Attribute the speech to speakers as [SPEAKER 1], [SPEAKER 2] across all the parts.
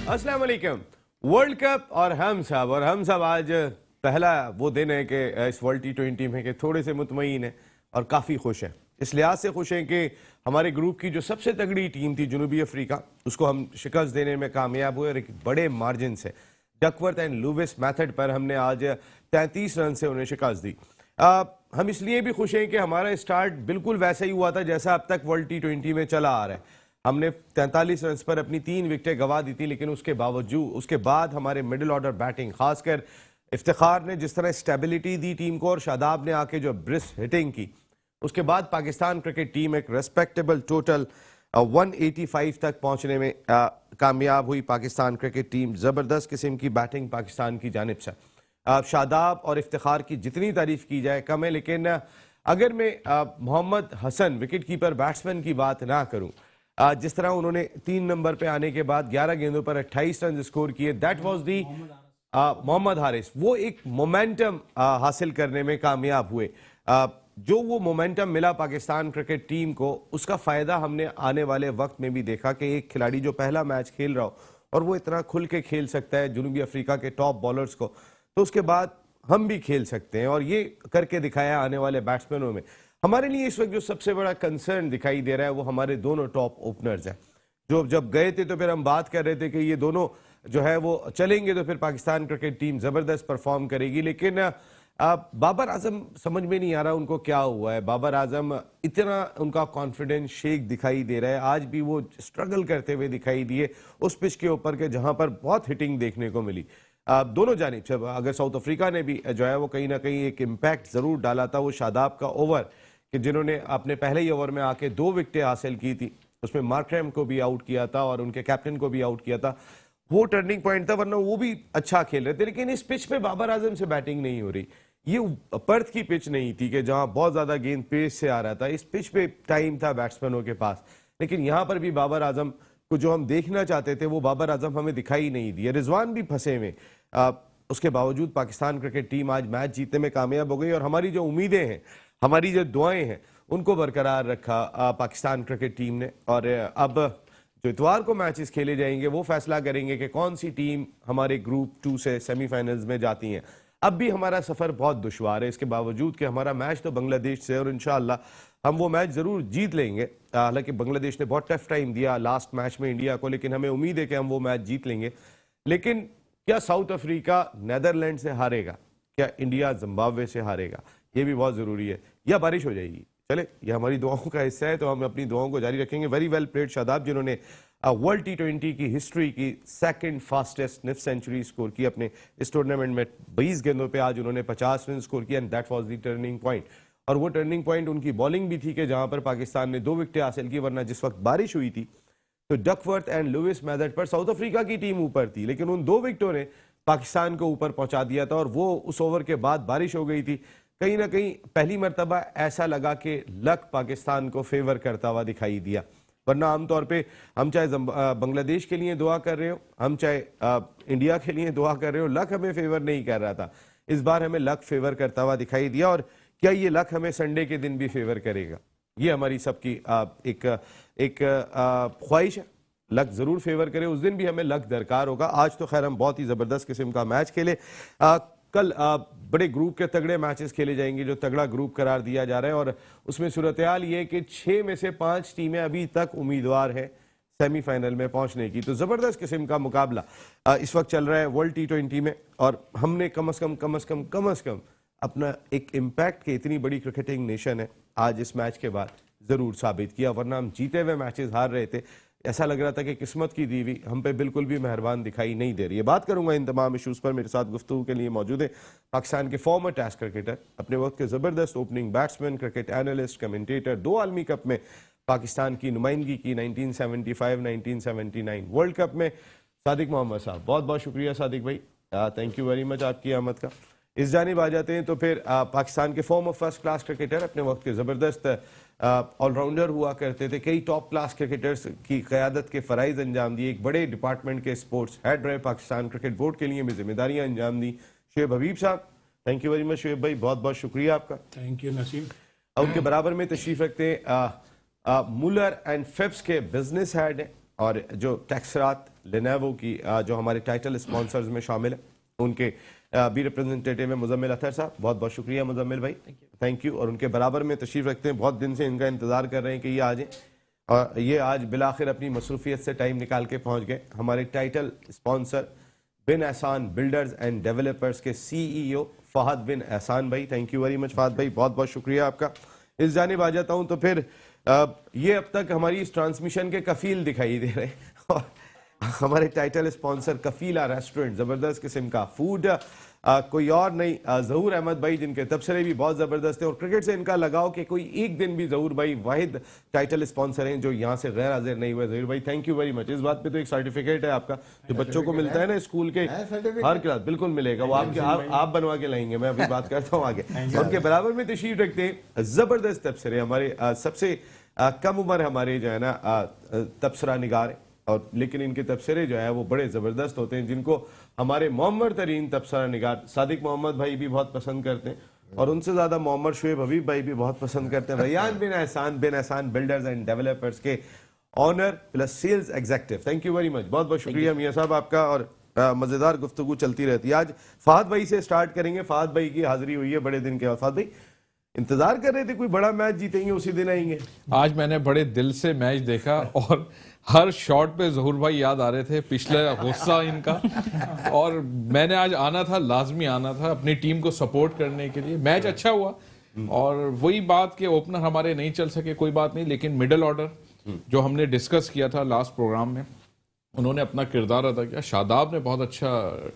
[SPEAKER 1] अस्सलाम वालेकुम। World cup और हम सब आज पहला वो दिन है कि इस वर्ल्ड T20 में कि थोड़े से मुतमईन हैं और काफ़ी खुश हैं। इस लिहाज से खुश हैं कि हमारे ग्रुप की जो सबसे तगड़ी टीम थी जनूबी अफ्रीका, उसको हम शिकस्त देने में कामयाब हुए और एक बड़े मार्जिन से डकवर्थ एंड लुइस मेथड पर हमने आज 33 रन से उन्हें शिकस्त दी। हम इसलिए भी खुश हैं कि हमारा स्टार्ट बिल्कुल वैसा ही हुआ था जैसा अब तक वर्ल्ड T20 में चला आ रहा है। हमने 43 रन पर अपनी 3 विकेटें गंवा दी थी, लेकिन उसके बाद हमारे मिडिल ऑर्डर बैटिंग, खासकर इफ्तिखार ने जिस तरह स्टेबिलिटी दी टीम को और शादाब ने आके जो ब्रिस्क हिटिंग की, उसके बाद पाकिस्तान क्रिकेट टीम एक रेस्पेक्टेबल टोटल 185 तक पहुंचने में कामयाब हुई। पाकिस्तान क्रिकेट टीम ज़बरदस्त किस्म की बैटिंग पाकिस्तान की जानिब से। शादाब और इफ्तिखार की जितनी तारीफ की जाए कम है, लेकिन अगर मैं Mohammad Hasan wicket keeper batsman की बात ना करूं, जिस तरह उन्होंने 3 नंबर पे आने के बाद 11 गेंदों पर 28 रन स्कोर किए, that was the Mohammad Haris, वो एक मोमेंटम हासिल करने में कामयाब हुए। जो वो मोमेंटम मिला पाकिस्तान क्रिकेट टीम को, उसका फ़ायदा हमने आने वाले वक्त में भी देखा कि एक खिलाड़ी जो पहला मैच खेल रहा हो और वो इतना खुल के खेल सकता है जनूबी अफ्रीका के टॉप बॉलर्स को, तो उसके बाद हम भी खेल सकते हैं और ये करके दिखाया आने वाले बैट्समैनों में। हमारे लिए इस वक्त जो सबसे बड़ा कंसर्न दिखाई दे रहा है वो हमारे दोनों टॉप ओपनर्स हैं, जो जब गए थे तो फिर हम बात कर रहे थे कि ये दोनों जो है वो चलेंगे तो फिर पाकिस्तान क्रिकेट टीम ज़बरदस्त परफॉर्म करेगी। लेकिन बाबर आजम समझ में नहीं आ रहा उनको क्या हुआ है। बाबर आजम इतना उनका कॉन्फिडेंस शेक दिखाई दे रहा है, आज भी वो स्ट्रगल करते हुए दिखाई दिए उस पिच के ऊपर के जहां पर बहुत हिटिंग देखने को मिली। दोनों जानिब से अगर साउथ अफ्रीका ने भी जो है वो कहीं ना कहीं एक इम्पैक्ट ज़रूर डाला था, वो शादाब का ओवर कि जिन्होंने अपने पहले ही ओवर में आके 2 विकेटें हासिल की थी, उसमें मार्क्रैम को भी आउट किया था और उनके कैप्टन को भी आउट किया था, वो टर्निंग पॉइंट था, वरना वो भी अच्छा खेल रहे थे। लेकिन इस पिच पे बाबर आजम से बैटिंग नहीं हो रही। ये पर्थ की पिच नहीं थी कि जहां बहुत ज्यादा गेंद पेस से आ रहा था, इस पिच पे टाइम था बैट्समैनों के पास, लेकिन यहां पर भी बाबर आजम को जो हम देखना चाहते थे वो बाबर आजम हमें दिखाई नहीं दिए। रिजवान भी फंसे हुए, उसके बावजूद पाकिस्तान क्रिकेट टीम आज मैच जीतने में कामयाब हो गई और हमारी जो उम्मीदें हैं, हमारी जो दुआएं हैं, उनको बरकरार रखा पाकिस्तान क्रिकेट टीम ने। और अब जो इतवार को मैचेस खेले जाएंगे वो फैसला करेंगे कि कौन सी टीम हमारे ग्रुप 2 से सेमीफाइनल्स में जाती हैं। अब भी हमारा सफ़र बहुत दुश्वार है, इसके बावजूद कि हमारा मैच तो बांग्लादेश से और इंशाअल्लाह हम वो मैच ज़रूर जीत लेंगे। हालांकि बांग्लादेश ने बहुत टफ टाइम दिया लास्ट मैच में इंडिया को, लेकिन हमें उम्मीद है कि हम वो मैच जीत लेंगे। लेकिन क्या साउथ अफ्रीका नेदरलैंड से हारेगा, क्या इंडिया जिम्बाब्वे से हारेगा, ये भी बहुत ज़रूरी है, या बारिश हो जाएगी। चले, ये हमारी दुआओं का हिस्सा है, तो हम अपनी दुआओं को जारी रखेंगे। वेरी वेल प्लेड शादाब, जिन्होंने वर्ल्ड T20 की हिस्ट्री की सेकंड फास्टेस्ट निफ सेंचुरी स्कोर की अपने इस टूर्नामेंट में। 20 गेंदों पे आज उन्होंने 50 रन स्कोर किया and that was the turning point. और वो टर्निंग पॉइंट उनकी बॉलिंग भी थी कि जहां पर पाकिस्तान ने 2 विकेटें हासिल की, वरना जिस वक्त बारिश हुई थी तो डकवर्थ एंड लुइस मेथड पर साउथ अफ्रीका की टीम ऊपर थी, लेकिन उन 2 विकेटों ने पाकिस्तान को ऊपर पहुंचा दिया था और वो उस ओवर के बाद बारिश हो गई थी। कहीं ना कहीं पहली मरतबा ऐसा लगा कि लक पाकिस्तान को फेवर करता हुआ दिखाई दिया, वरना आमतौर पे हम चाहे बांग्लादेश के लिए दुआ कर रहे हो, हम चाहे इंडिया के लिए दुआ कर रहे हो, लक हमें फेवर नहीं कर रहा था। इस बार हमें लक फेवर करता हुआ दिखाई दिया, और क्या ये लक हमें संडे के दिन भी फेवर करेगा, ये हमारी सबकी एक ख्वाहिश है। लक जरूर फेवर करे, उस दिन भी हमें लक दरकार होगा। आज तो खैर हम बहुत ही जबरदस्त किस्म का मैच खेले। कल बड़े ग्रुप के तगड़े मैचेस खेले जाएंगे, जो तगड़ा ग्रुप करार दिया जा रहा है, और उसमें सूरत हाल ये कि 6 में से 5 टीमें अभी तक उम्मीदवार हैं सेमीफाइनल में पहुंचने की। तो जबरदस्त किस्म का मुकाबला इस वक्त चल रहा है वर्ल्ड T20 में, और हमने कम अज कम अपना एक इम्पैक्ट के इतनी बड़ी क्रिकेटिंग नेशन है आज इस मैच के बाद जरूर साबित किया, वरना हम जीते हुए मैचेस हार रहे थे। ऐसा लग रहा था कि किस्मत की दीवी हम पे बिल्कुल भी मेहरबान दिखाई नहीं दे रही है। बात करूंगा इन तमाम इशूज़ पर। मेरे साथ गुफ्तगू के लिए मौजूद है पाकिस्तान के फॉर्मर टेस्ट क्रिकेटर, अपने वक्त के ज़बरदस्त opening batsman, cricket analyst, commentator, 2 आलमी कप में पाकिस्तान की नुमाइंदगी की 1975, 1979 वर्ल्ड कप में, सादिक मोहम्मद साहब। बहुत बहुत शुक्रिया सादिक भाई, थैंक यू वेरी मच आपकी आमद का। इस जानिब आ जाते हैं तो फिर पाकिस्तान के फॉर्मर फर्स्ट क्लास क्रिकेटर, अपने वक्त के ज़बरदस्त ऑलराउंडर हुआ करते थे, कई टॉप क्लास क्रिकेटर्स की क़यादत के फ़राइज़ अंजाम दिए, एक बड़े डिपार्टमेंट के स्पोर्ट्स हेड रहे, पाकिस्तान क्रिकेट बोर्ड के लिए भी जिम्मेदारियां अंजाम दी, शुएब हबीब साहब। Thank you very much Shoaib भाई, बहुत बहुत शुक्रिया आपका।
[SPEAKER 2] Thank you Naseem.
[SPEAKER 1] उनके बराबर में तशरीफ़ रखते हैं मुलर एंड फिप्स के बिजनेस हेड हैं और जो टैक्सरात लेनेवो की जो हमारे टाइटल स्पॉन्सर्स में शामिल है, उनके भी रिप्रेजेंटेटिव है मुजम्मिल अतहर साहब। बहुत बहुत शुक्रिया मुजम्मिल भाई, थैंक यू। और उनके बराबर में तशरीफ रखते हैं, बहुत दिन से इनका इंतजार कर रहे हैं कि ये आ जाएं, और ये आज बिलाखिर अपनी मसरूफियत से टाइम निकाल के पहुंच गए। हमारे title sponsor Bin Ehsan builders and developers के CEO फहद बिन एहसान भाई, thank you very much Fahad भाई, बहुत बहुत शुक्रिया आपका। इस जानिब आ जाता हूं तो फिर ये अब तक हमारी इस ट्रांसमिशन के कफील दिखाई दे रहे हैं, और हमारे टाइटल स्पॉन्सर कफीला रेस्टोरेंट, जबरदस्त किस्म का फूड, कोई और नहीं, जहूर अहमद भाई जिनके तबसरे भी बहुत जबरदस्त है, और क्रिकेट से इनका लगाव कि कोई एक दिन भी जहूर भाई वाहिद टाइटल स्पॉन्सर हैं जो यहाँ से गैर हाजिर नहीं हुए। जहूर भाई थैंक यू वेरी मच। इस बात पे तो एक सर्टिफिकेट है आपका जो बच्चों को मिलता है ना स्कूल के हर क्लास, बिल्कुल मिलेगा वो आपके, आप बनवा के लाएंगे, मैं अभी बात करता हूँ आगे। उनके बराबर में तशरीफ रखते हैं जबरदस्त तबसरे, हमारे सबसे कम उम्र हमारे जो है ना तबसरा निगार, और लेकिन इनके तबसरे जो है वो बड़े ज़बरदस्त होते हैं, जिनको हमारे मोहम्मद तरीन तबसरा निगार सादिक मोहम्मद भाई भी बहुत पसंद करते हैं, और उनसे ज़्यादा मोहम्मद शुएब हबीब भाई भी बहुत पसंद करते हैं। Rayyan Bin Ehsan builders and developers के owner plus sales executive, thank you very much, बहुत बहुत शुक्रिया मियाँ साहब आपका। और मज़ेदार गुफ्तगू चलती रहती है। आज फहद भाई से स्टार्ट करेंगे, फहद भाई की हाजिरी हुई है बड़े दिन के बाद। फहद भाई इंतजार कर रहे थे कोई बड़ा मैच जीतेंगे उसी दिन आएंगे?
[SPEAKER 2] आज मैंने बड़े दिल से मैच देखा, और हर शॉट पे जहूर भाई याद आ रहे थे, पिछला गुस्सा इनका, और मैंने आज आना था, लाजमी आना था अपनी टीम को सपोर्ट करने के लिए। मैच अच्छा हुआ, और वही बात कि ओपनर हमारे नहीं चल सके, कोई बात नहीं, लेकिन मिडल ऑर्डर जो हमने डिस्कस किया था लास्ट प्रोग्राम में, उन्होंने अपना किरदार अदा किया। शादाब ने बहुत अच्छा,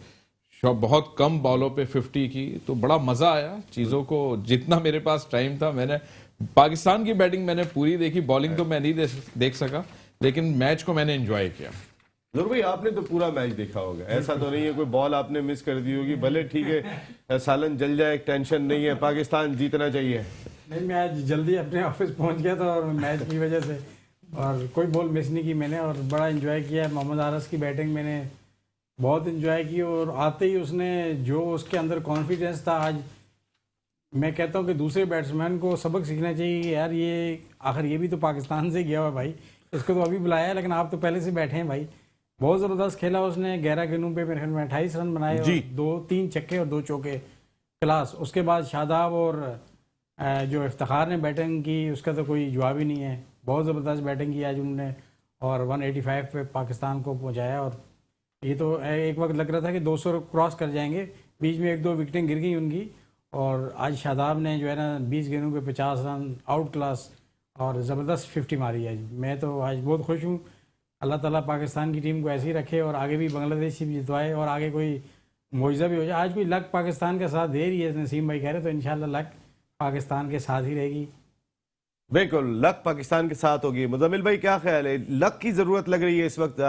[SPEAKER 2] बहुत कम बॉलों पे 50 की, तो बड़ा मजा आया चीजों को। जितना मेरे पास टाइम था, मैंने पाकिस्तान की बैटिंग मैंने पूरी देखी, बॉलिंग तो मैं नहीं देख सका, लेकिन मैच को मैंने एंजॉय किया।
[SPEAKER 1] जरूर भाई आपने तो पूरा मैच देखा होगा, ऐसा तो नहीं है कोई बॉल आपने मिस कर दी होगी? भले ठीक है सालन जल जाए, टेंशन नहीं है, पाकिस्तान जीतना चाहिए।
[SPEAKER 3] नहीं, मैं आज जल्दी अपने ऑफिस पहुंच गया था, और मैच की वजह से और कोई बॉल मिस नहीं की मैंने, और बड़ा एंजॉय किया। मोहम्मद हारिस की बैटिंग मैंने बहुत एंजॉय की, और आते ही उसने जो उसके अंदर कॉन्फिडेंस था, आज मैं कहता हूं कि दूसरे बैट्समैन को सबक सीखना चाहिए यार, ये आखिर ये भी तो पाकिस्तान से गया हुआ भाई, इसको तो अभी बुलाया है, लेकिन आप तो पहले से बैठे हैं भाई। बहुत ज़बरदस्त खेला उसने, 11 गेंदों पे मेरे ख्याल में 28 रन बनाए, और 3 छक्के और 2 चौके, क्लास। उसके बाद शादाब और जो इफ्तिखार ने बैटिंग की, उसका तो कोई जवाब ही नहीं है, बहुत ज़बरदस्त बैटिंग की आज उन्होंने, और 185 पे पाकिस्तान को पहुँचाया। और ये तो एक वक्त लग रहा था कि 200 क्रॉस कर जाएंगे, बीच में 1-2 विकेटें गिर गई उनकी, और आज शादाब ने जो है ना 20 गेंदों पे 50 रन, आउट क्लास, और ज़बरदस्त 50 मारी है। मैं तो आज बहुत खुश हूँ। अल्लाह ताला पाकिस्तान की टीम को ऐसे ही रखे, और आगे भी बांग्लादेश से भी जितवाए, और आगे कोई मुआवजा भी हो जाए। आज कोई लक पाकिस्तान के साथ दे रही है, नसीम भाई कह रहे, तो इंशाल्लाह लक पाकिस्तान के साथ ही रहेगी।
[SPEAKER 1] बिल्कुल लक पाकिस्तान के साथ होगी। मुजम्मिल भाई क्या ख्याल है, लक की जरूरत लग रही है इस वक्त,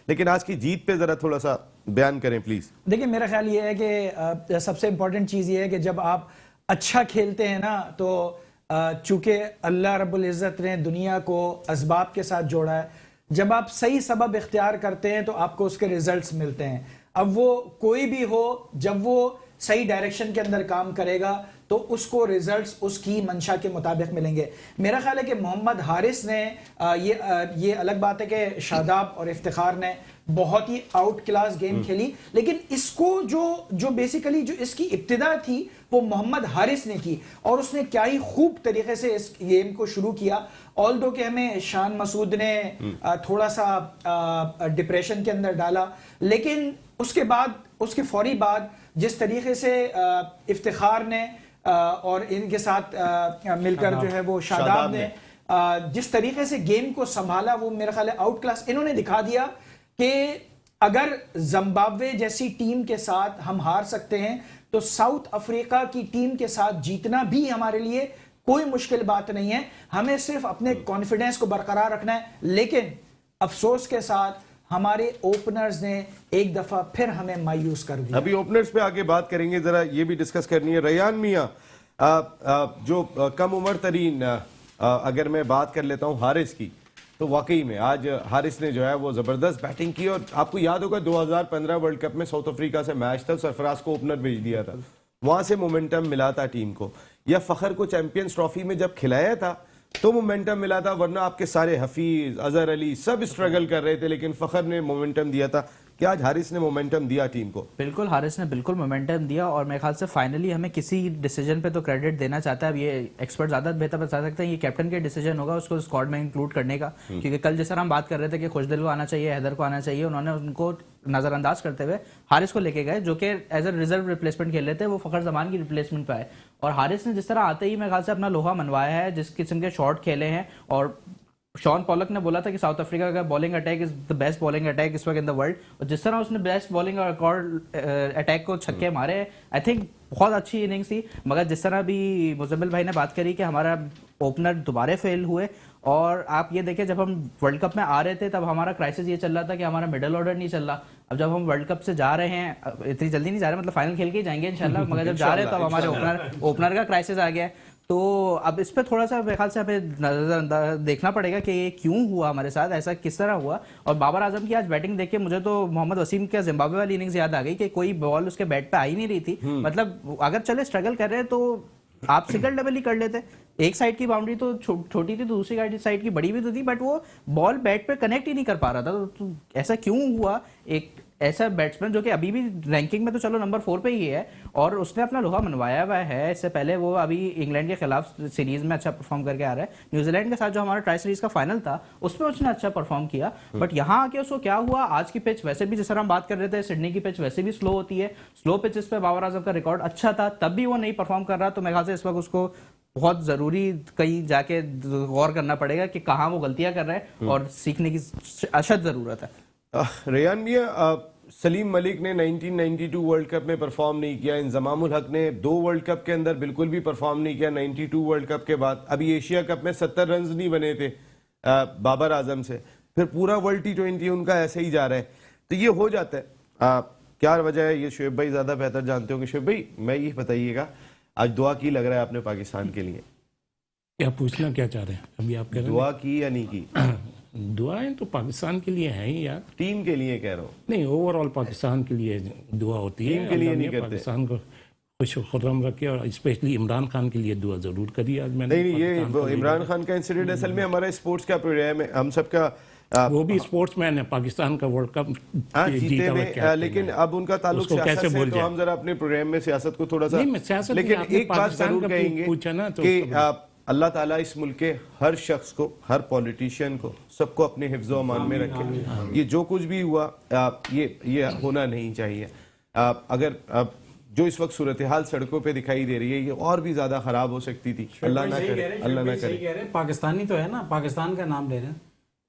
[SPEAKER 1] लेकिन आज की जीत पे जरा थोड़ा सा बयान करें प्लीज।
[SPEAKER 4] देखिए मेरा ख्याल ये है कि सबसे इंपॉर्टेंट चीज़ ये है कि जब आप अच्छा खेलते हैं ना, तो चूंकि अल्लाह रब्बुल इज़्ज़त ने दुनिया को असबाब के साथ जोड़ा है, जब आप सही सबब इख्तियार करते हैं तो आपको उसके रिजल्ट्स मिलते हैं। अब वो कोई भी हो, जब वो सही डायरेक्शन के अंदर काम करेगा तो उसको रिजल्ट्स उसकी मंशा के मुताबिक मिलेंगे। मेरा ख्याल है कि मोहम्मद हारिस ने ये अलग बात है कि शादाब और इफ्तिखार ने बहुत ही आउट क्लास गेम खेली, लेकिन इसको जो बेसिकली जो इसकी इब्तिदा थी वो मोहम्मद हारिस ने की, और उसने क्या ही खूब तरीके से इस गेम को शुरू किया। ऑल्दो कि हमें शान मसूद ने थोड़ा सा डिप्रेशन के अंदर डाला, लेकिन उसके बाद, उसके फौरी बाद जिस तरीके से इफ्तिखार ने और इनके साथ मिलकर जो है वो शादाब ने जिस तरीके से गेम को संभाला, वो मेरा ख्याल है आउट क्लास। इन्होंने दिखा दिया कि अगर जिम्बाब्वे जैसी टीम के साथ हम हार सकते हैं, तो साउथ अफ्रीका की टीम के साथ जीतना भी हमारे लिए कोई मुश्किल बात नहीं है। हमें सिर्फ अपने कॉन्फिडेंस को बरकरार रखना है। लेकिन अफसोस के साथ हमारे ओपनर्स ने एक दफा फिर हमें मायूस कर दिया।
[SPEAKER 1] अभी ओपनर्स पे आगे बात करेंगे, जरा ये भी डिस्कस करनी है। रैयान मियां, जो कम उम्र तरीन, अगर मैं बात कर लेता हूं हारिस की, तो वाकई में आज हारिस ने जो है वो जबरदस्त बैटिंग की। और आपको याद होगा 2015 वर्ल्ड कप में साउथ अफ्रीका से मैच था, सरफराज को ओपनर भेज दिया था, वहां से मोमेंटम मिला था टीम को। या फखर को चैंपियंस ट्रॉफी में जब खिलाया था तो मोमेंटम मिला था, वरना आपके सारे हफीज, अजहर अली सब स्ट्रगल कर रहे थे, लेकिन फखर ने मोमेंटम दिया था। क्या आज हारिस ने मोमेंटम दिया टीम को?
[SPEAKER 5] बिल्कुल, हारिस ने बिल्कुल मोमेंटम दिया और मेरे ख्याल से फाइनली हमें किसी डिसीजन पे तो क्रेडिट देना चाहता है। अब ये एक्सपर्ट ज़्यादा बेहतर बता सकते हैं, ये कैप्टन के डिसीजन होगा उसको स्क्वाड में इंक्लूड करने का, क्योंकि कल जैसा हम बात कर रहे थे कि खुशदिल को आना चाहिए, हैदर को आना चाहिए, उन्होंने उनको नज़रअंदाज करते हुए हारिस को लेके गए, जो कि एज अ रिजर्व रिप्लेसमेंट खेल रहे थे, वो फखर जमान की रिप्लेसमेंट पे आए। और हारिस ने जिस तरह आते ही मेरे ख्याल से अपना लोहा मनवाया है, जिस किस्म के शॉट खेले हैं, और शॉन पॉलक ने बोला था कि साउथ अफ्रीका का bowling attack is the best bowling attack इस वक्त इन द वर्ल्ड, और जिस तरह उसने बेस्ट बॉलिंग रिकॉर्ड अटैक को छक्के मारे, आई थिंक बहुत अच्छी इनिंग्स थी। मगर जिस तरह भी मुजम्मिल भाई ने बात करी कि हमारा ओपनर दोबारा फेल हुए, और आप ये देखें जब हम वर्ल्ड कप में आ रहे थे तब हमारा क्राइसिस ये चल रहा था कि हमारा मिडल ऑर्डर नहीं चल रहा। अब जब हम वर्ल्ड कप से जा रहे हैं, इतनी जल्दी नहीं जा रहे, मतलब फाइनल खेल के ही जाएंगे इंशाल्लाह, मगर जब जा रहे हैं तब हमारे ओपनर का क्राइसिस आ गया है। तो अब इस पे थोड़ा सा मेरे ख्याल से हमें देखना पड़ेगा कि ये क्यों हुआ हमारे साथ, ऐसा किस तरह हुआ। और बाबर आजम की आज बैटिंग देख के मुझे तो मोहम्मद वसीम के जिम्बाब्वे वाली इनिंग्स याद आ गई कि कोई बॉल उसके बैट पे आ ही नहीं रही थी। मतलब अगर चले स्ट्रगल कर रहे हैं तो आप सिंगल डबल ही कर लेते। एक साइड की बाउंड्री तो छोटी थी, तो दूसरी साइड की बड़ी भी तो थी, बट वो बॉल बैट पे कनेक्ट ही नहीं कर पा रहा था। तो ऐसा क्यों हुआ? एक ऐसा बैट्समैन जो कि अभी भी रैंकिंग में तो चलो नंबर 4 पे ही है, और उसने अपना लोहा मनवाया हुआ है। इससे पहले वो अभी इंग्लैंड के खिलाफ सीरीज में अच्छा परफॉर्म करके आ रहा है। न्यूजीलैंड के साथ जो हमारा ट्राई सीरीज का फाइनल था उसमें उसने अच्छा परफॉर्म किया, बट यहाँ आके उसको क्या हुआ, आज की पिच वैसे भी जिस तरह हम बात कर रहे थे, सिडनी की पिच वैसे भी स्लो होती है, स्लो पिचेस पे बाबर आजम का रिकॉर्ड अच्छा था, तब भी वो नहीं परफॉर्म कर रहा। तो मेरे ख्याल से इस वक्त उसको बहुत जरूरी कहीं जाके गौर करना पड़ेगा कि कहाँ वो गलतियां कर रहे हैं, और सीखने की अशद जरूरत है।
[SPEAKER 1] रेयान मियां, सलीम मलिक ने 1992 वर्ल्ड कप में परफॉर्म नहीं किया, इंजमामुल हक ने 2 वर्ल्ड कप के अंदर बिल्कुल भी परफॉर्म नहीं किया 92 वर्ल्ड कप के बाद। अभी एशिया कप में 70 रन नहीं बने थे बाबर आजम से, फिर पूरा वर्ल्ड T20 उनका ऐसे ही जा रहा है। तो ये हो जाता है। क्या वजह है, ये शुएब भाई ज्यादा बेहतर जानते होंगे। शुएब भाई, मैं ये बताइएगा, आज दुआ की लग रहा है आपने पाकिस्तान के लिए?
[SPEAKER 6] क्या पूछना क्या चाह रहे हैं अभी आप कह रहे हैं?
[SPEAKER 1] दुआ की या नहीं की?
[SPEAKER 6] दुआएं तो पाकिस्तान के लिए हैं ही यार।
[SPEAKER 1] टीम के लिए कह रहा हूँ।
[SPEAKER 6] नहीं, ओवरऑल पाकिस्तान के लिए दुआ होती है।
[SPEAKER 1] टीम के लिए
[SPEAKER 6] अल्लाह
[SPEAKER 1] नहीं
[SPEAKER 6] ने
[SPEAKER 1] करते।
[SPEAKER 6] पाकिस्तान को खुश खुर्रम रखे, और स्पेशली इमरान खान के लिए दुआ जरूर करी आज मैंने।
[SPEAKER 1] नहीं, ये
[SPEAKER 6] पाकिस्तान को
[SPEAKER 1] इमरान खान का इंसिडेंट असल में हमारा स्पोर्ट्स का प्रोग्राम है, हम सबका
[SPEAKER 6] वो भी स्पोर्ट्समैन है, पाकिस्तान का वर्ल्ड कप
[SPEAKER 1] जीते
[SPEAKER 6] जीता हुआ
[SPEAKER 1] हुए,
[SPEAKER 6] कैप्टन
[SPEAKER 1] लेकिन
[SPEAKER 6] है।
[SPEAKER 1] अब उनका ताल्लुक
[SPEAKER 6] उसको
[SPEAKER 1] सियासत
[SPEAKER 6] कैसे
[SPEAKER 1] से,
[SPEAKER 6] भूल
[SPEAKER 1] तो
[SPEAKER 6] जाए?
[SPEAKER 1] हम जरा अपने प्रोग्राम में सियासत को थोड़ा सा,
[SPEAKER 6] नहीं, मैं सियासत
[SPEAKER 1] लेकिन
[SPEAKER 6] नहीं, आपने
[SPEAKER 1] एक बात
[SPEAKER 6] पाकिस्तान
[SPEAKER 1] जरूर
[SPEAKER 6] का
[SPEAKER 1] कहेंगे
[SPEAKER 6] पूछा ना, तो
[SPEAKER 1] कि
[SPEAKER 6] उसको
[SPEAKER 1] अल्लाह ताला इस मुल्क के हर शख्स को, हर पॉलिटिशियन को, सबको अपने हिफ्ज़ व अमान में रखे। ये जो कुछ भी हुआ ये होना नहीं चाहिए। अगर जो इस वक्त सूरत हाल सड़कों पे दिखाई दे रही है, ये और भी ज्यादा खराब हो सकती थी। अल्लाह ना करे, अल्लाह ना करे।
[SPEAKER 3] पाकिस्तानी तो है ना, पाकिस्तान का नाम ले रहे हैं।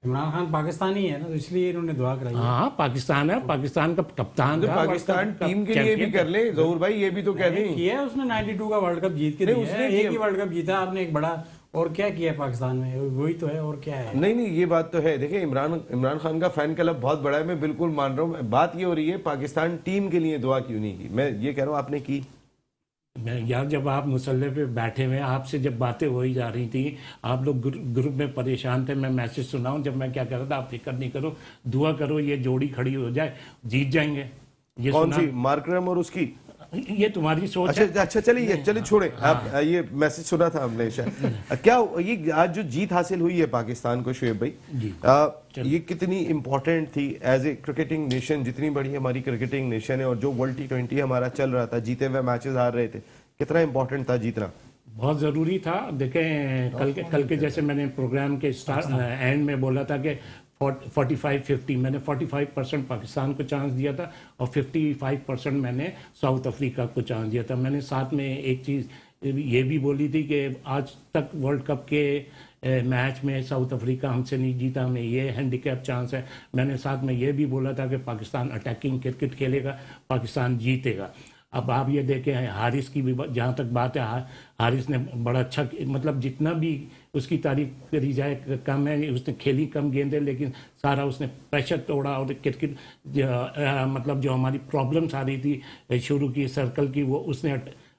[SPEAKER 3] इमरान खान पाकिस्तानी है ना, तो इसलिए इन्होंने दुआ कराई।
[SPEAKER 6] हाँ, पाकिस्तान है, पाकिस्तान का कप्तान
[SPEAKER 1] तो
[SPEAKER 6] था,
[SPEAKER 1] पाकिस्तान
[SPEAKER 6] वर्ल्ड कप
[SPEAKER 1] टीम के लिए भी कर ले जहूर भाई, ये भी तो कह दें।
[SPEAKER 3] किया है उसने 92 का वर्ल्ड कप जीत के
[SPEAKER 1] नहीं,
[SPEAKER 3] दिया
[SPEAKER 1] उसने
[SPEAKER 3] है। एक ही वर्ल्ड कप जीता आपने, एक बड़ा, और क्या किया पाकिस्तान में, वही तो है, और क्या है।
[SPEAKER 1] नहीं, ये बात तो है। देखिए, इमरान खान का फैन क्लब बहुत बड़ा है, मैं बिल्कुल मान रहा हूँ। बात ये हो रही है पाकिस्तान टीम के लिए दुआ क्यों नहीं की। मैं ये कह रहा हूँ आपने की।
[SPEAKER 6] यार, जब आप मुसल्ले पे बैठे हुए, आपसे जब बातें हो ही जा रही थी, आप लोग ग्रुप में परेशान थे, मैं मैसेज सुनाऊं जब मैं क्या कर रहा था, आप फिक्र नहीं करो, दुआ करो, ये जोड़ी खड़ी हो जाए, जीत जाएंगे। ये
[SPEAKER 1] कौन सी? मार्करम और उसकी?
[SPEAKER 6] ये तुम्हारी सोच है।
[SPEAKER 1] अच्छा, चलिए छोड़े। आप ये मैसेज सुना था हमने शायद। क्या ये आज जो जीत हासिल हुई है पाकिस्तान को शुएब भाई, ये कितनी इंपॉर्टेंट थी एज ए क्रिकेटिंग नेशन? जितनी बड़ी हमारी क्रिकेटिंग नेशन है, और जो वर्ल्ड T20 हमारा चल रहा था, जीते हुए मैचेस हार रहे थे, कितना इंपॉर्टेंट था जीतना?
[SPEAKER 6] बहुत ज़रूरी था। देखें, कल के जैसे मैंने प्रोग्राम के एंड में बोला था कि 45-50 मैंने 45% पाकिस्तान को चांस दिया था, और 55% मैंने साउथ अफ्रीका को चांस दिया था। मैंने साथ में एक चीज़ ये भी बोली थी कि आज तक वर्ल्ड कप के मैच में साउथ अफ्रीका हमसे नहीं जीता, हमें ये हैंडीकैप चांस है। मैंने साथ में ये भी बोला था कि पाकिस्तान अटैकिंग क्रिकेट खेलेगा, पाकिस्तान जीतेगा। अब आप ये देखें, हारिस की भी जहाँ तक बात है, हारिस ने बड़ा अच्छा, मतलब जितना भी उसकी तारीफ करी जाए कम है। उसने खेली कम गेंदें, लेकिन सारा उसने प्रेशर तोड़ा, और क्रिकेट मतलब जो हमारी प्रॉब्लम्स आ रही थी शुरू की सर्कल की, वो उसने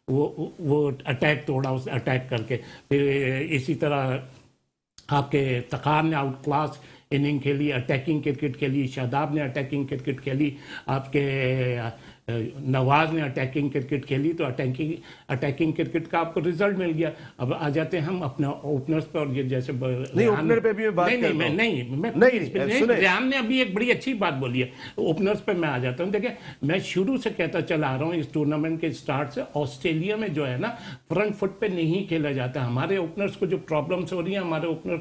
[SPEAKER 6] वो अटैक तोड़ा, उसने अटैक करके। फिर इसी तरह आपके तखार ने आउट क्लास इनिंग खेली, अटैकिंग क्रिकेट खेली, शादाब ने अटैकिंग क्रिकेट खेली, आपके नवाज ने अटैकिंग क्रिकेट खेली तो अटैकिंग क्रिकेट का आपको रिजल्ट मिल गया। अब आ जाते हैं हम अपना ओपनर्स पर, और ये जैसे
[SPEAKER 1] नहीं, ओपनर पे भी मैं बात कर रहा हूं।
[SPEAKER 6] नहीं,
[SPEAKER 1] सुने।
[SPEAKER 6] रेहान ने अभी एक बड़ी अच्छी बात बोली है, ओपनर्स पे मैं आ जाता हूँ। देखिए, मैं शुरू से कहता चला आ रहा हूँ इस टूर्नामेंट के स्टार्ट से, ऑस्ट्रेलिया में जो है ना फ्रंट फुट पे नहीं खेला जाता। हमारे ओपनर्स को जो प्रॉब्लम्स हो रही है, हमारे ओपनर्स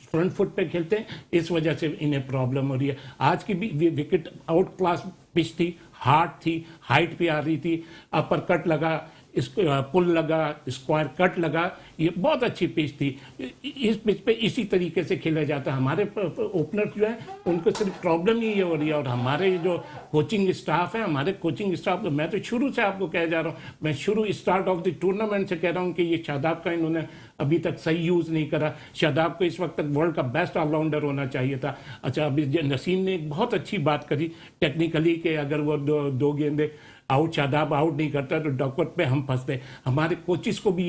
[SPEAKER 6] फ्रंट फुट पे खेलते हैं, इस वजह से इन्हें प्रॉब्लम हो रही है। आज की भी विकेट आउट क्लास पिच थी, हार्ड थी, हाइट पे आ रही थी, अपर कट लगा, पुल लगा, स्क्वायर कट लगा, ये बहुत अच्छी पिच थी। इस पिच पे इसी तरीके से खेला जाता है। हमारे ओपनर जो है उनको सिर्फ प्रॉब्लम ही ये हो रही है। और हमारे जो कोचिंग स्टाफ है, हमारे कोचिंग स्टाफ, मैं तो शुरू से आपको कह जा रहा हूँ, मैं शुरू स्टार्ट ऑफ द टूर्नामेंट से कह रहा हूँ कि ये शादाब का इन्होंने अभी तक सही यूज़ नहीं करा। शादाब को इस वक्त तक वर्ल्ड का बेस्ट ऑलराउंडर होना चाहिए था। अच्छा, अभी नसीम ने एक बहुत अच्छी बात करी टेक्निकली कि अगर वो दो गेंदे आउट, शादाब आउट नहीं करता तो डॉकवर्थ पे हम फंसते। हमारे कोचिस को भी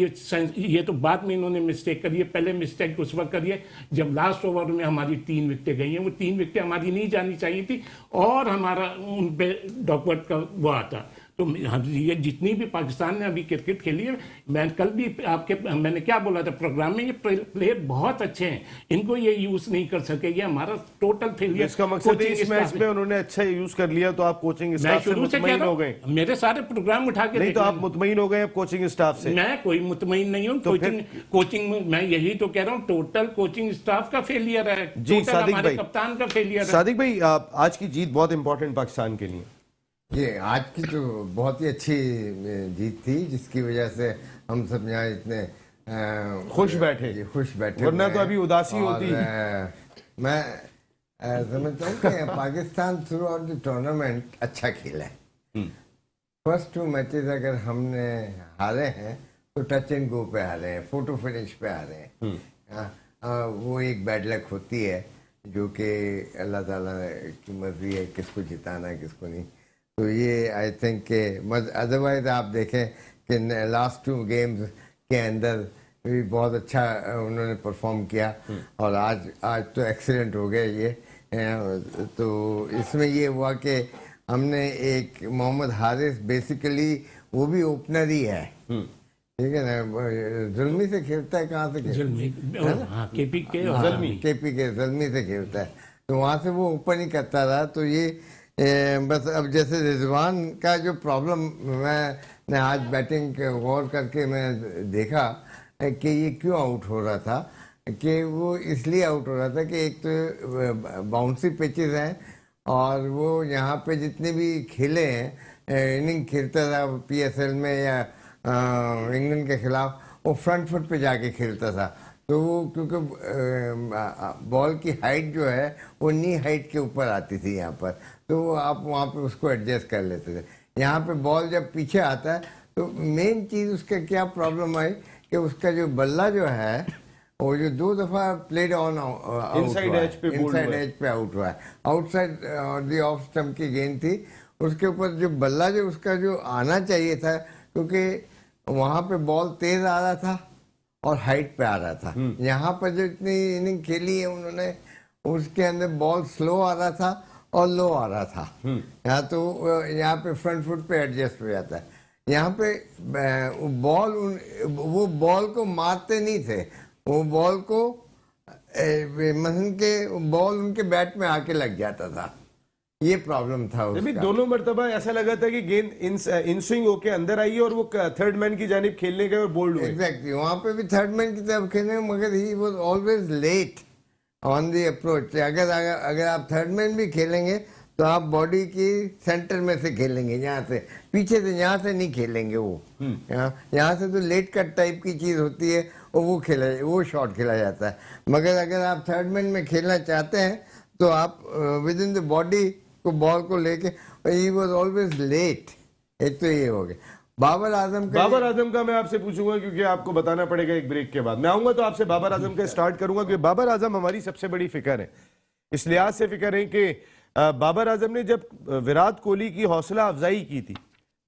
[SPEAKER 6] ये तो बाद में इन्होंने मिस्टेक करी है, पहले मिस्टेक उस वक्त करी है जब लास्ट ओवर में हमारी 3 विकेटें गई हैं। वो 3 विकेटें हमारी नहीं जानी चाहिए थी और हमारा उन पे डॉकवर्थ का वो आता। तो ये जितनी भी पाकिस्तान ने अभी क्रिकेट खेली है, मैं कल भी मैंने क्या बोला था प्रोग्राम में, ये प्लेयर बहुत अच्छे हैं, इनको ये यूज नहीं कर सके, ये हमारा टोटल फेलियर।
[SPEAKER 1] इसका मकसद है इस मैच में उन्होंने अच्छा यूज कर लिया तो आप कोचिंग स्टाफ से मुतमईन हो गए।
[SPEAKER 6] मेरे सारे प्रोग्राम उठा के
[SPEAKER 1] नहीं तो आप मुतमईन हो गए अब कोचिंग स्टाफ से?
[SPEAKER 6] मैं कोई मुतमईन नहीं हूँ। कोचिंग में मैं यही तो कह रहा हूँ, टोटल कोचिंग स्टाफ का फेलियर है
[SPEAKER 1] जी। सादिक भाई,
[SPEAKER 6] कप्तान का फेलियर है।
[SPEAKER 1] सादिक भाई, आज की जीत बहुत इंपॉर्टेंट पाकिस्तान के लिए।
[SPEAKER 7] ये आज की तो बहुत ही अच्छी जीत थी, जिसकी वजह से हम सब यहाँ इतने खुश बैठे
[SPEAKER 1] वरना तो अभी उदासी होती।
[SPEAKER 7] मैं समझता हूँ कि Pakistan through out the tournament अच्छा खेला है। फर्स्ट 2 मैचेस अगर हमने हारे हैं तो टच एंड गो पे हारे हैं, फोटो फिनिश पे हारे हैं। वो एक बैड लक होती है जो कि अल्लाह ताला की मर्जी है किसको जिताना है किसको नहीं। तो ये आई थिंक के अदरवाइज आप देखें कि लास्ट 2 गेम्स के अंदर भी बहुत अच्छा उन्होंने परफॉर्म किया और आज तो एक्सीलेंट हो गया ये। तो इसमें ये हुआ कि हमने एक मोहम्मद हारिस, बेसिकली वो भी ओपनर ही है, ठीक है ना, जुल्मी से खेलता है, कहाँ से
[SPEAKER 6] केपी
[SPEAKER 7] के जुल्मी से खेलता है, तो वहाँ से वो ओपन ही करता रहा। तो ये बस अब जैसे रिजवान का जो प्रॉब्लम, मैंने आज बैटिंग गौर करके मैं देखा कि ये क्यों आउट हो रहा था, कि वो इसलिए आउट हो रहा था कि एक तो बाउंसी पिचेस हैं और वो यहाँ पे जितने भी खेले हैं, इनिंग खेलता था PSL में या इंग्लैंड के खिलाफ, वो फ्रंट फुट पे जाके खेलता था। तो वो क्योंकि बॉल की हाइट जो है वो नी हाइट के ऊपर आती थी यहाँ पर, तो आप वहाँ पे उसको एडजस्ट कर लेते थे। यहाँ पे बॉल जब पीछे आता है तो मेन चीज़ उसका क्या प्रॉब्लम आई कि उसका जो बल्ला जो है वो जो 2 दफ़ा प्लेड ऑन
[SPEAKER 1] इनसाइड एज
[SPEAKER 7] पे आउट हुआ है, आउटसाइड द ऑफ स्टंप की गेंद थी, उसके ऊपर जो बल्ला जो उसका जो आना चाहिए था, क्योंकि वहाँ पे बॉल तेज आ रहा था और हाइट पे आ रहा था। यहाँ पर जो इतनी इनिंग खेली है उन्होंने, उसके अंदर बॉल स्लो आ रहा था और लो आ रहा था। यहाँ तो यहाँ पे फ्रंट फुट पे एडजस्ट हो जाता है। यहाँ पे वो बॉल को मारते नहीं थे, वो बॉल को मसन के बॉल उनके बैट में आके लग जाता था, ये प्रॉब्लम था उसका।
[SPEAKER 1] दोनों मर्तबा ऐसा लगा था कि गेंद इन स्विंग होके अंदर आई और वो थर्ड मैन की जानिब खेलने गए और बोल्ड हुए।
[SPEAKER 7] एग्जैक्टली, वहाँ पे भी थर्ड मैन की तरफ खेलने, मगर he was always late on the approach. अगर आप थर्ड मैन भी खेलेंगे तो आप बॉडी की सेंटर में से खेलेंगे, यहाँ से पीछे से, यहाँ से नहीं खेलेंगे। वो यहाँ से तो लेट कट टाइप की चीज़ होती है और वो शॉट खेला जाता है। मगर अगर आप थर्ड मैन में खेलना चाहते हैं तो आप विद इन द बॉडी को बॉल को लेके, ही वाज ऑलवेज लेट। एक तो ये हो गया। बाबर आजम का मैं आपसे पूछूंगा क्योंकि आपको बताना पड़ेगा एक ब्रेक के बाद। मैं आऊंगा तो आपसे बाबर आजम का स्टार्ट करूंगा क्योंकि बाबर आजम हमारी सबसे बड़ी फिक्र है। इस लिहाज से फिक्र है कि बाबर आजम ने जब विराट कोहली की हौसला अफजाई की थी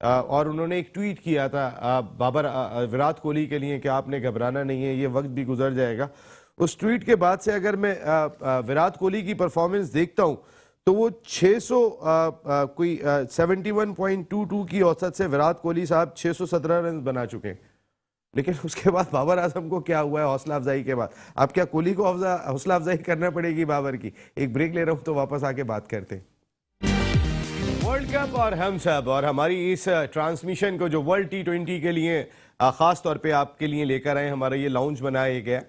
[SPEAKER 7] और उन्होंने एक ट्वीट किया था विराट कोहली के लिए कि आपने घबराना नहीं है, ये वक्त भी गुजर जाएगा। उस ट्वीट के बाद से अगर मैं विराट कोहली की परफॉर्मेंस देखता हूं
[SPEAKER 1] तो वो 600 कोई 71.22 की औसत से विराट कोहली साहब 617 रन बना चुके हैं। लेकिन उसके बाद बाबर आजम को क्या हुआ है हौसला अफजाई के बाद? अब क्या कोहली को हौसला अफजाई करना पड़ेगी बाबर की? एक ब्रेक ले रहा हूं तो वापस आके बात करते हैं। वर्ल्ड कप और हम सब और हमारी इस ट्रांसमिशन को जो वर्ल्ड T20 के लिए खास तौर पे आपके लिए लेकर आए, हमारा ये लाउंज बनाया गया,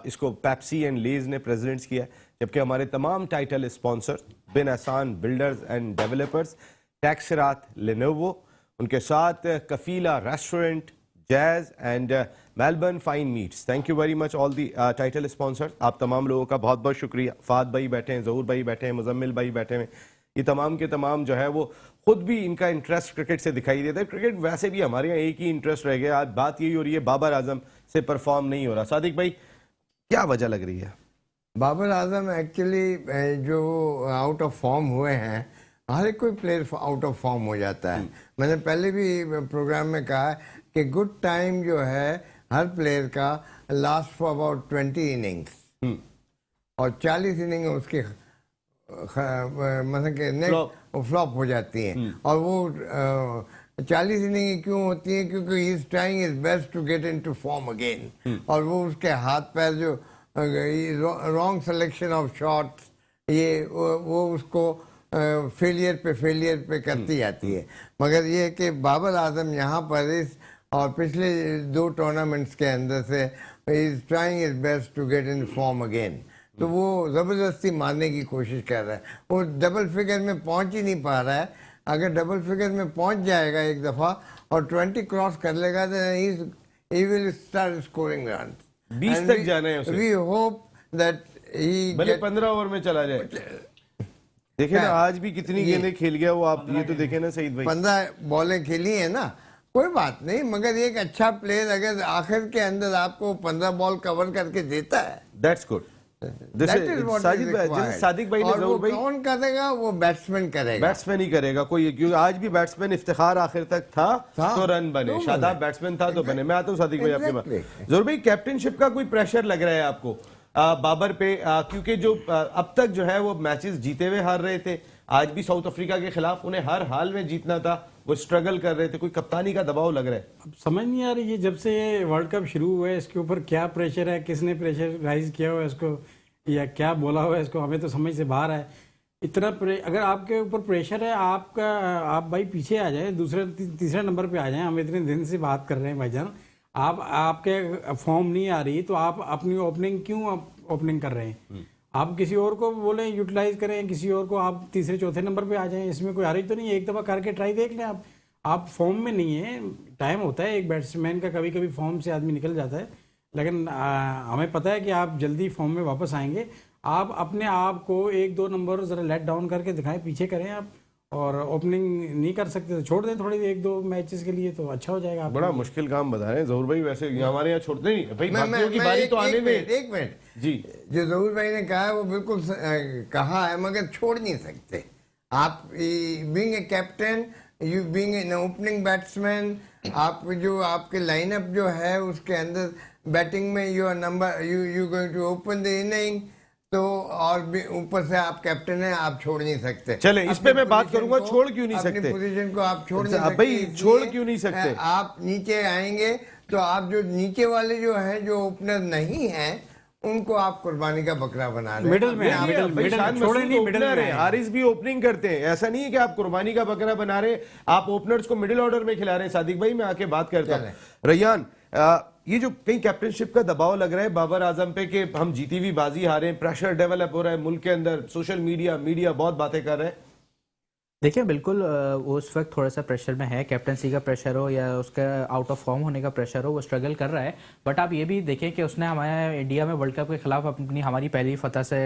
[SPEAKER 1] इसको पेप्सी एंड लेज ने प्रेजेंट्स किया, जबकि हमारे तमाम title sponsor Bin Ehsan builders and developers, टैक्सरात लेनोवो, उनके साथ Kafila restaurant, jazz and Melbourne fine meats. Thank you very much all the title sponsor. आप तमाम लोगों का बहुत बहुत शुक्रिया। फाद भाई बैठे हैं, जहूर भाई बैठे हैं, मुजम्मिल भाई बैठे हैं, ये तमाम के तमाम जो है वो खुद भी इनका इंटरेस्ट क्रिकेट से दिखाई देता है। क्रिकेट वैसे भी हमारे यहाँ एक ही इंटरेस्ट रह गया। आज बात यही हो रही है बाबर आजम से परफॉर्म नहीं हो रहा। सादिक भाई क्या वजह लग रही है?
[SPEAKER 7] बाबर आजम एक्चुअली जो आउट ऑफ फॉर्म हुए हैं, हर एक कोई प्लेयर आउट ऑफ फॉर्म हो जाता है। मैंने पहले भी प्रोग्राम में कहा कि गुड टाइम जो है हर प्लेयर का लास्ट फॉर अबाउट 20 इनिंग्स और 40 इनिंग उसके मतलब कि नेक्स्ट फ्लॉप हो जाती हैं। और वो 40 इनिंग क्यों होती है? क्योंकि he is trying his best to get into form again, और वो उसके हाथ पैर जो रॉन्ग सिलेक्शन ऑफ शॉट्स, ये वो उसको फेलियर पे करती जाती है। मगर ये कि बाबर आजम यहाँ पर इस और पिछले 2 टूर्नामेंट्स के अंदर से is trying his best to get in form again, तो वो ज़बरदस्ती मारने की कोशिश कर रहा है। वो डबल फिगर में पहुंच ही नहीं पा रहा है। अगर डबल फिगर में पहुंच जाएगा एक दफ़ा और 20 क्रॉस कर लेगा तो he will start scoring run.
[SPEAKER 1] 20 तक जाना है उसे।
[SPEAKER 7] वी होप दैट ही
[SPEAKER 1] भले 15 ओवर में चला जाए। देखे ना आज भी कितनी गेंदें खेल गया वो, आप ये तो देखे ना सईद भाई।
[SPEAKER 7] 15 बॉलें खेली है ना, कोई बात नहीं, मगर एक अच्छा प्लेयर अगर आखिर के अंदर आपको 15 बॉल कवर करके देता है,
[SPEAKER 1] दैट्स गुड। सादिक भाई ने जरूर भाई
[SPEAKER 7] कौन करेगा? वो बैट्समैन करेगा,
[SPEAKER 1] बैट्समैन ही करेगा कोई, क्योंकि आज भी बैट्समैन इफ्तिखार आखिर तक था तो रन बने, शादाब बैट्समैन था तो बने। मैं आता हूँ सादिक भाई आपके पास। जरूर भाई कैप्टनशिप का कोई प्रेशर लग रहा है आपको बाबर पे? क्योंकि जो अब तक जो है वो मैचेस जीते हुए हार रहे थे, आज भी साउथ अफ्रीका के खिलाफ उन्हें हर हाल में जीतना था, वो स्ट्रगल कर रहे थे, कोई कप्तानी का दबाव लग रहा है?
[SPEAKER 3] अब समझ नहीं आ रही है जब से ये वर्ल्ड कप शुरू हुआ है इसके ऊपर क्या प्रेशर है, किसने प्रेशर राइज किया हुआ है इसको, या क्या बोला हुआ है इसको, हमें तो समझ से बाहर है। इतना अगर आपके ऊपर प्रेशर है, आप भाई पीछे आ जाए, दूसरे तीसरे नंबर पे आ जाए। हम इतने दिन से बात कर रहे हैं भाईजान, आपके फॉर्म नहीं आ रही तो आप अपनी ओपनिंग क्यों ओपनिंग कर रहे हैं? आप किसी और को बोलें यूटिलाइज करें, किसी और को आप तीसरे चौथे नंबर पे आ जाएं, इसमें कोई हर्ज तो नहीं है। एक दफ़ा करके ट्राई देख लें। आप फॉर्म में नहीं है, टाइम होता है एक बैट्समैन का, कभी कभी फॉर्म से आदमी निकल जाता है, लेकिन हमें पता है कि आप जल्दी फॉर्म में वापस आएंगे। आप अपने आप को 1-2 नंबर ज़रा लेट डाउन करके दिखाएं, पीछे करें आप, और ओपनिंग नहीं कर सकते तो छोड़ दें थोड़ी 1-2 मैचेस के लिए, तो अच्छा हो जाएगा।
[SPEAKER 1] बड़ा मुश्किल काम बता रहे हैं जहूर भाई, वैसे हमारे यहाँ छोड़ते नहीं भाई, बाकियों की बारी तो आने में।
[SPEAKER 7] एक मिनट
[SPEAKER 1] जी,
[SPEAKER 7] जो जहूर भाई ने कहा है वो बिल्कुल कहा है, मगर छोड़ नहीं सकते। आप being a captain, you being an opening batsman, आप जो आपके लाइनअप जो है उसके अंदर बैटिंग में your number you going to open the inning, तो और भी ऊपर से आप कैप्टन हैं, आप छोड़ नहीं सकते।
[SPEAKER 1] चले इस पे मैं बात करूंगा, छोड़ क्यों नहीं सकते?
[SPEAKER 7] अपनी पोजीशन को आप छोड़ नहीं
[SPEAKER 1] अब
[SPEAKER 7] सकते
[SPEAKER 1] भाई छोड़ क्यों नहीं सकते?
[SPEAKER 7] आप नीचे आएंगे तो आप जो नीचे वाले जो है जो ओपनर नहीं हैं उनको आप कुर्बानी का बकरा बना रहे हैं।
[SPEAKER 3] मिडिल छोड़े नहीं, मिडिल में
[SPEAKER 1] हारिस भी ओपनिंग करते हैं, ऐसा नहीं है कि आप कुर्बानी का बकरा बना रहे हैं, आप ओपनर्स को मिडिल ऑर्डर में खिला रहे हैं। सादिक भाई मैं आके बात करता हूँ। रैयान, ये जो कहीं कैप्टनशिप का दबाव लग रहा है बाबर आजम पे कि हम जीती हुई बाजी हारे, प्रेशर डेवलप हो रहा है मुल्क के अंदर, सोशल मीडिया बहुत बातें कर रहे हैं।
[SPEAKER 5] देखिए बिल्कुल वो उस वक्त थोड़ा सा प्रेशर में है, कैप्टनसी का प्रेशर हो या उसका आउट ऑफ फॉर्म होने का प्रेशर हो, वो स्ट्रगल कर रहा है। बट आप ये भी देखें कि उसने हमारे इंडिया में वर्ल्ड कप के खिलाफ हमारी पहली फतह से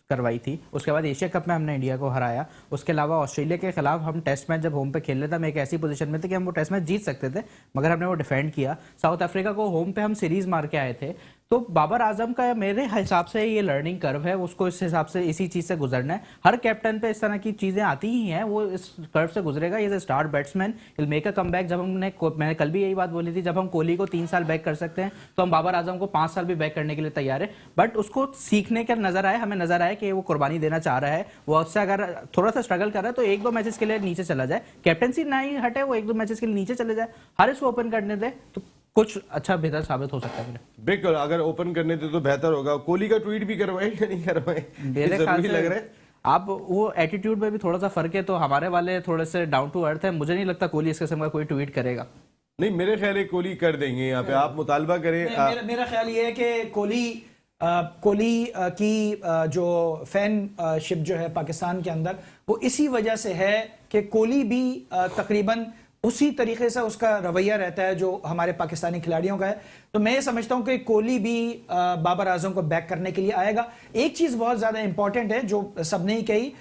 [SPEAKER 5] करवाई थी, उसके बाद एशिया कप में हमने इंडिया को हराया, उसके अलावा ऑस्ट्रेलिया के खिलाफ हम टेस्ट मैच जब होम पे खेल रहे थे, हम एक ऐसी पोजीशन में थे कि हम वो टेस्ट मैच जीत सकते थे, मगर हमने वो डिफेंड किया। साउथ अफ्रीका को होम पे हम सीरीज मार के आए थे, तो बाबर आजम का मेरे हिसाब से ये लर्निंग कर्व है, उसको इस हिसाब से इसी चीज से गुजरना है। हर कैप्टन पे इस तरह की चीजें आती ही हैं, वो इस कर्व से गुजरेगा। ये star batsman will make a comeback. जब मैंने कल भी यही बात बोली थी, जब हम कोहली को 3 साल बैक कर सकते हैं तो हम बाबर आजम को 5 साल भी बैक करने के लिए तैयार है। बट उसको सीखने का नजर आए, हमें नजर आए कि वो कुर्बानी देना चाह रहा है, वो उससे अगर थोड़ा सा स्ट्रगल कर रहा है तो 1-2 मैचेस के लिए नीचे चला जाए, कैप्टनसी ना ही हटे, वो 1-2 मैचेस के लिए नीचे चले जाए, हारिस को ओपन करने दे तो कुछ अच्छा बेहतर साबित हो सकता है।
[SPEAKER 1] बिल्कुल, अगर ओपन करने दे तो बेहतर होगा। कोहली का ट्वीट भी करवाए या नहीं करवाए,
[SPEAKER 5] मेरे ख्याल
[SPEAKER 1] जरूरी लग रहा है।
[SPEAKER 5] से आप वो एटीट्यूड में भी थोड़ा सा फर्क है, तो हमारे वाले थोड़े से डाउन टू अर्थ है। मुझे नहीं लगता कोहली इस किस्म का कोई ट्वीट करेगा।
[SPEAKER 1] नहीं, मेरे ख्याल है कोहली कर देंगे। यहाँ पे आप मुतालबा करें।
[SPEAKER 4] मेरा ख्याल ये है कि कोहली की जो फैनशिप जो है पाकिस्तान के अंदर, वो इसी वजह से है कि कोहली भी तकरीबन उसी तरीके से उसका रवैया रहता है जो हमारे पाकिस्तानी खिलाड़ियों का है। तो मैं ये समझता हूं कि कोहली भी बाबर आजम को बैक करने के लिए आएगा। एक चीज बहुत ज्यादा इंपॉर्टेंट है जो सबने ही कही,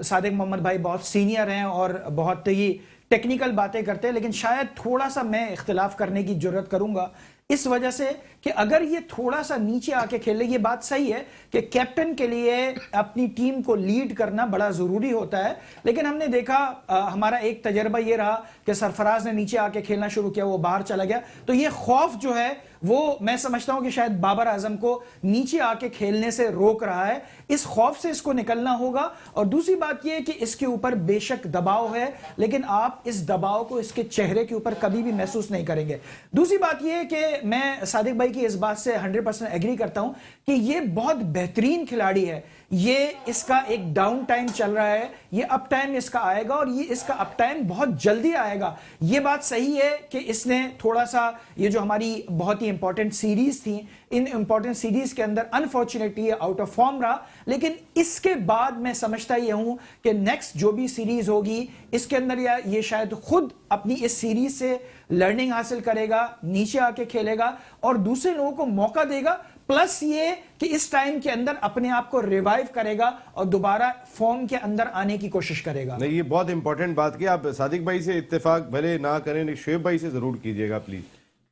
[SPEAKER 4] सादिक मोहम्मद भाई बहुत सीनियर हैं और बहुत ही टेक्निकल बातें करते हैं, लेकिन शायद थोड़ा सा मैं इख्तिलाफ करने की जरूरत करूंगा इस वजह से कि अगर ये थोड़ा सा नीचे आके खेले, ये बात सही है कि कैप्टन के लिए अपनी टीम को लीड करना बड़ा जरूरी होता है, लेकिन हमने देखा हमारा एक तजर्बा ये रहा कि सरफराज ने नीचे आके खेलना शुरू किया, वो बाहर चला गया। तो ये खौफ जो है वो मैं समझता हूं कि शायद बाबर आजम को नीचे आके खेलने से रोक रहा है। इस खौफ से इसको निकलना होगा। और दूसरी बात यह कि इसके ऊपर बेशक दबाव है, लेकिन आप इस दबाव को इसके चेहरे के ऊपर कभी भी महसूस नहीं करेंगे। दूसरी बात यह कि मैं सादिक भाई की इस बात से 100% एग्री करता हूं कि ये बहुत बेहतरीन खिलाड़ी है। ये इसका एक डाउन टाइम चल रहा है, ये अप टाइम इसका आएगा और ये इसका अप टाइम बहुत जल्दी आएगा। ये बात सही है कि इसने थोड़ा सा ये जो हमारी बहुत ही इंपॉर्टेंट सीरीज थी, इन इंपॉर्टेंट सीरीज के अंदर अनफॉर्चुनेटली आउट ऑफ फॉर्म रहा, लेकिन इसके बाद मैं समझता ये हूं कि नेक्स्ट जो भी सीरीज होगी इसके अंदर ये शायद खुद अपनी इस सीरीज से लर्निंग हासिल करेगा, नीचे आके खेलेगा और दूसरे लोगों को मौका देगा। प्लस ये कि इस टाइम के अंदर अपने आप को रिवाइव करेगा और दोबारा फॉर्म के अंदर आने की कोशिश करेगा।
[SPEAKER 1] नहीं, ये बहुत इंपॉर्टेंट बात की। आप सादिक भाई से इत्तेफाक भले ना करें, लेकिन शुएब भाई से जरूर कीजिएगा प्लीज,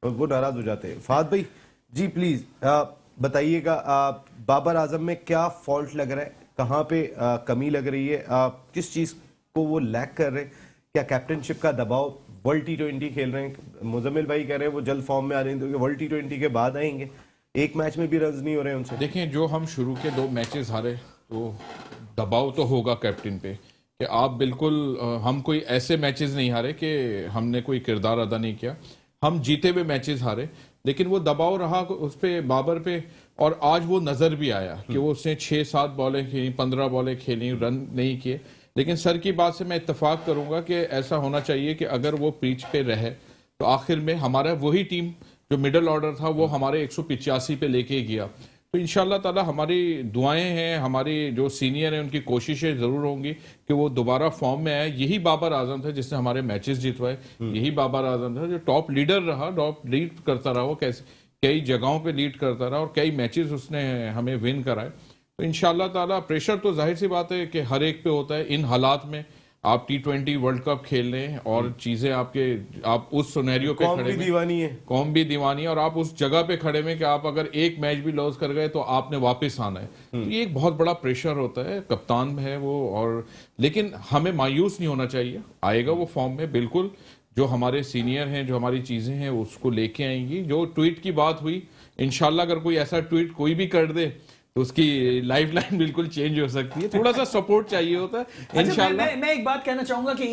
[SPEAKER 1] वो नाराज हो जाते हैं। फाद भाई जी प्लीज बताइएगा, बाबर आजम में क्या फॉल्ट लग रहा है, कहाँ पे कमी लग रही है, किस चीज को वो लैक कर रहे हैं? क्या कैप्टनशिप का दबाव, वर्ल्ड T20 खेल रहे हैं, मुजम्मिल भाई कह रहे हैं वो जल्द फॉर्म में आ रहे हैं, तो वर्ल्ड T20 के बाद आएंगे, एक मैच में भी रन नहीं हो रहे हैं उनसे।
[SPEAKER 2] देखिए, जो हम शुरू के 2 मैचेस हारे तो दबाव तो होगा कैप्टन पे कि आप बिल्कुल हम कोई ऐसे मैचेस नहीं हारे कि हमने कोई किरदार अदा नहीं किया, हम जीते हुए मैचेस हारे, लेकिन वो दबाव रहा उस पे, बाबर पे। और आज वो नजर भी आया कि वो उसने 6-7 बॉलें खेली, 15 बॉलें खेली, रन नहीं किए। लेकिन सर की बात से मैं इत्तेफाक करूंगा कि ऐसा होना चाहिए कि अगर वो पिच पे रहे तो आखिर में हमारा वही टीम जो मिडिल ऑर्डर था वो हमारे 185 पे लेके गया। तो इंशाल्लाह ताला हमारी दुआएं हैं, हमारी जो सीनियर हैं उनकी कोशिशें जरूर होंगी कि वो दोबारा फॉर्म में आए। यही बाबर आजम था जिसने हमारे मैचेस जितवाए, यही बाबर आजम था जो टॉप लीडर रहा, टॉप लीड करता रहा, वो कई जगहों पे लीड करता रहा और कई मैचेस उसने हमें विन कराए। तो इंशाल्लाह ताला प्रेशर तो जाहिर सी बात है कि हर एक पे होता है। इन हालात में आप T20 वर्ल्ड कप खेल रहे हैं और चीजें आप उस सिनेरियो पे
[SPEAKER 1] कौम
[SPEAKER 2] खड़े
[SPEAKER 1] भी
[SPEAKER 2] में,
[SPEAKER 1] दीवानी है,
[SPEAKER 2] कौम भी दीवानी है और आप उस जगह पे खड़े में कि आप अगर एक मैच भी लॉस कर गए तो आपने वापस आना है। तो ये एक बहुत बड़ा प्रेशर होता है, कप्तान है वो। और लेकिन हमें मायूस नहीं होना चाहिए, आएगा वो फॉर्म में बिल्कुल। जो हमारे सीनियर हैं, जो हमारी चीजें हैं उसको लेके आएंगी। जो ट्वीट की बात हुई, इंशाल्लाह अगर कोई ऐसा ट्वीट कोई भी कर दे तो उसकी लाइफ लाइन बिल्कुल चेंज हो सकती है। थोड़ा सा सपोर्ट चाहिए होता है इंशाल्लाह।
[SPEAKER 4] मैं एक बात कहना चाहूंगा कि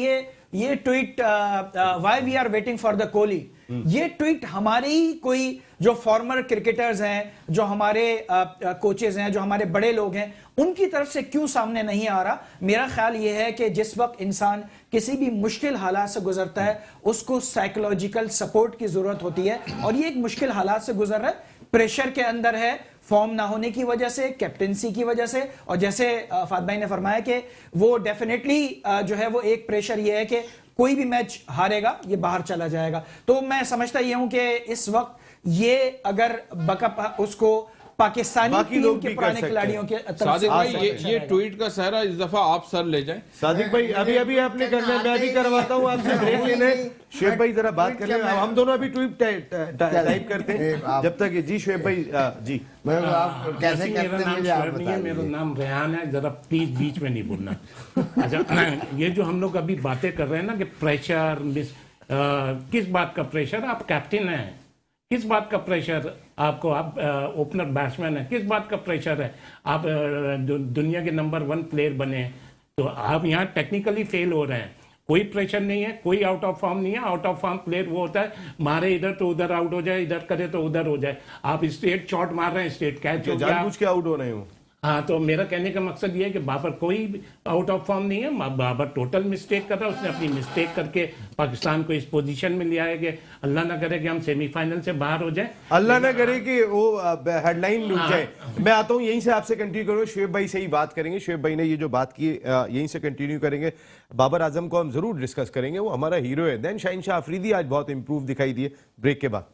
[SPEAKER 4] ये tweet why we are waiting for the Kohli, ये ट्वीट हमारे ही कोई जो फॉर्मर क्रिकेटर्स हैं, जो हमारे कोचेज हैं, जो हमारे बड़े लोग हैं, उनकी तरफ से क्यों सामने नहीं आ रहा? मेरा ख्याल ये है कि जिस वक्त इंसान किसी भी मुश्किल हालात से गुजरता है उसको साइकोलॉजिकल सपोर्ट की जरूरत होती है और ये एक मुश्किल हालात से गुजर रहा है, प्रेशर के अंदर है, फॉर्म ना होने की वजह से, कैप्टेंसी की वजह से। और जैसे फाद भाई ने फरमाया कि वो डेफिनेटली जो है वो एक प्रेशर ये है कि कोई भी मैच हारेगा ये बाहर चला जाएगा। तो मैं समझता ये हूं कि इस वक्त ये अगर बकअप उसको पाकिस्तानी
[SPEAKER 1] बाकी
[SPEAKER 4] टीम
[SPEAKER 1] लोग
[SPEAKER 4] के
[SPEAKER 1] भी कर
[SPEAKER 4] पुराने
[SPEAKER 1] सकते
[SPEAKER 4] खिलाड़ियों के तरफ
[SPEAKER 2] सादिक
[SPEAKER 4] से
[SPEAKER 2] भाई
[SPEAKER 4] बहुत अच्छा
[SPEAKER 2] ये
[SPEAKER 4] रहेगा।
[SPEAKER 2] ट्वीट का सहरा इस दफा आप सर ले जाएं।
[SPEAKER 1] सादिक भाई अभी अभी आपने करना है, मैं भी करवाता हूँ आपसे ब्रेक लेने। शुएब भाई जरा बात कर लें, अब हम दोनों अभी ट्वीट टाइप करते हैं जब तक ये। जी शुएब भाई जी।
[SPEAKER 7] मैं आप कैसे
[SPEAKER 6] वैसे मेरा
[SPEAKER 7] करते हैं
[SPEAKER 6] नाम
[SPEAKER 7] मुझे आप
[SPEAKER 6] शुएब नहीं
[SPEAKER 7] बता
[SPEAKER 6] है, मेरा
[SPEAKER 7] दीजिए।
[SPEAKER 6] नाम रेहान है, जरा प्लीज बीच में नहीं बोलना। अच्छा, ये जो हम लोग अभी बातें कर रहे हैं ना कि प्रेशर किस बात का प्रेशर? आप कैप्टन हैं, किस बात का प्रेशर आपको? आप ओपनर बैट्समैन है, किस बात का प्रेशर है? आप दुनिया के नंबर 1 प्लेयर बने, तो आप यहाँ टेक्निकली फेल हो रहे हैं। कोई प्रेशर नहीं है, कोई आउट ऑफ फॉर्म नहीं है। आउट ऑफ फॉर्म प्लेयर वो होता है मारे इधर तो उधर आउट हो जाए, इधर करे तो उधर हो जाए। आप स्ट्रेट शॉट मार रहे हैं, स्ट्रेट कैच हो गया।
[SPEAKER 1] जानबूझ के आउट हो रहे हो।
[SPEAKER 6] हाँ, तो मेरा कहने का मकसद ये है कि बाबर कोई आउट ऑफ फॉर्म नहीं है। बाबर टोटल मिस्टेक कर रहा है, उसने अपनी मिस्टेक करके पाकिस्तान को इस पोजीशन में लिया है कि अल्लाह ना करे कि हम सेमीफाइनल से बाहर हो जाए।
[SPEAKER 1] अल्लाह ना करे कि वो हेडलाइन लुट जाए। मैं आता हूँ, यहीं से आपसे कंटिन्यू करूँ, शुएब भाई से ही बात करेंगे। शुएब भाई ने ये जो बात की यहीं से कंटिन्यू करेंगे। बाबर आजम को हम जरूर डिस्कस करेंगे, वो हमारा हीरो है। देन शाहिन शाह अफरीदी आज बहुत इंप्रूव दिखाई दिए ब्रेक के बाद।